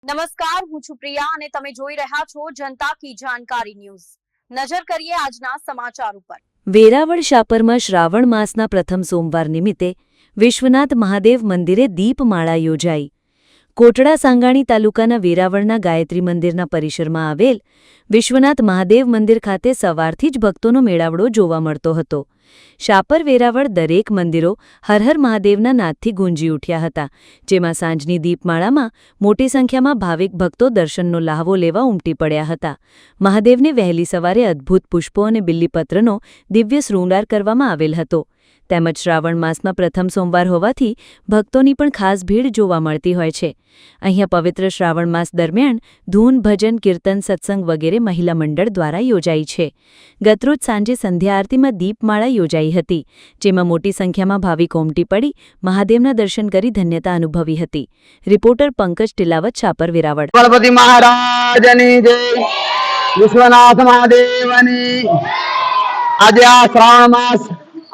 નમસ્કાર, હું છું પ્રિયા અને તમે જોઈ રહ્યા છો જનતા કી જાણકારી ન્યૂઝ। નજર કરીએ આજના સમાચાર ઉપર। વેરાવળ શાપરમાં શ્રાવણ માસના પ્રથમ સોમવાર નિમિત્તે વિશ્વનાથ મહાદેવ મંદિરે દીપમાળા યોજાઈ। કોટડા સાંગાણી તાલુકાના વેરાવળના ગાયત્રી મંદિરના પરિસરમાં આવેલ વિશ્વનાથ મહાદેવ મંદિર ખાતે સવારથી જ ભક્તોનો મેળાવડો જોવા મળતો હતો। શાપર વેરાવળ દરેક મંદિરો હર હર મહાદેવના નાદથી ગુંજી ઉઠ્યા હતા, જેમાં સાંજની દીપમાળામાં મોટી સંખ્યામાં ભાવિક ભક્તો દર્શનનો લહાવો લેવા ઉમટી પડ્યા હતા। મહાદેવને વહેલી સવારે અદ્ભુત પુષ્પો અને બિલ્લીપત્રનો દિવ્ય શૃંગાર કરવામાં આવેલ હતો, તેમજ શ્રાવણ માસમાં પ્રથમ સોમવાર હોવાથી ભક્તોની પણ ખાસ ભીડ જોવા મળતી હોય છે। અહીંયા પવિત્ર શ્રાવણ માસ દરમિયાન ધૂન, ભજન, કીર્તન, સત્સંગ વગેરે મહિલા મંડળ દ્વારા યોજાઈ છે। ગતરોજ સાંજે સંધ્યા આરતીમાં દીપમાળા યોજાઈ હતી, જેમાં મોટી સંખ્યામાં ભાવિકો ઉમટી પડી મહાદેવના દર્શન કરી ધન્યતા અનુભવી હતી। રિપોર્ટર પંકજ ટિલાવત, શાપર, વેરાવળ। ગણપતિ મહારાજની જય, વિશ્વનાથ મહાદેવની। આજે આ શ્રાવણ માસ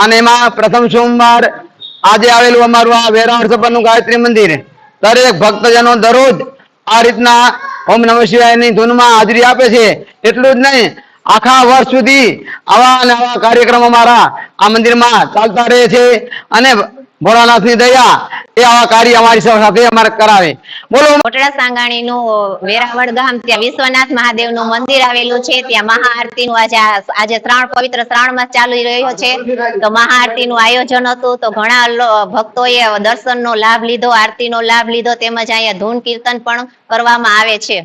અને એમાં પ્રથમ સોમવાર આજે આવેલું અમારું આ વેરાવળ સપરનું ગાયત્રી મંદિર। દરેક ભક્તજનો દરરોજ આ રીતના ઓમ નમઃ શિવાયની ધૂનમાં હાજરી આપે છે। એટલું જ નહીં, આખા વર્ષ સુધી આવા અને આવા કાર્યક્રમો અમારા આ મંદિરમાં ચાલતા રહે છે અને ભોળાનાથની દયા એ આવા કાર્ય અમારી સાથે અમારે કરાવે। બોલો। કોટડા સાંગાણીનું વેરાવળ ગામ, ત્યાં વિશ્વનાથ મહાદેવનું મંદિર આવેલું છે। ત્યાં મહાઆરતીનું આજે પવિત્ર શ્રાવણ માસ ચાલી રહ્યો છે, તો મહાઆરતીનું આયોજન હતું। તો ઘણા ભક્તોએ દર્શનનો લાભ લીધો, આરતીનો લાભ લીધો, તેમજ અહીંયા ધૂન કીર્તન પણ કરવામાં આવે છે।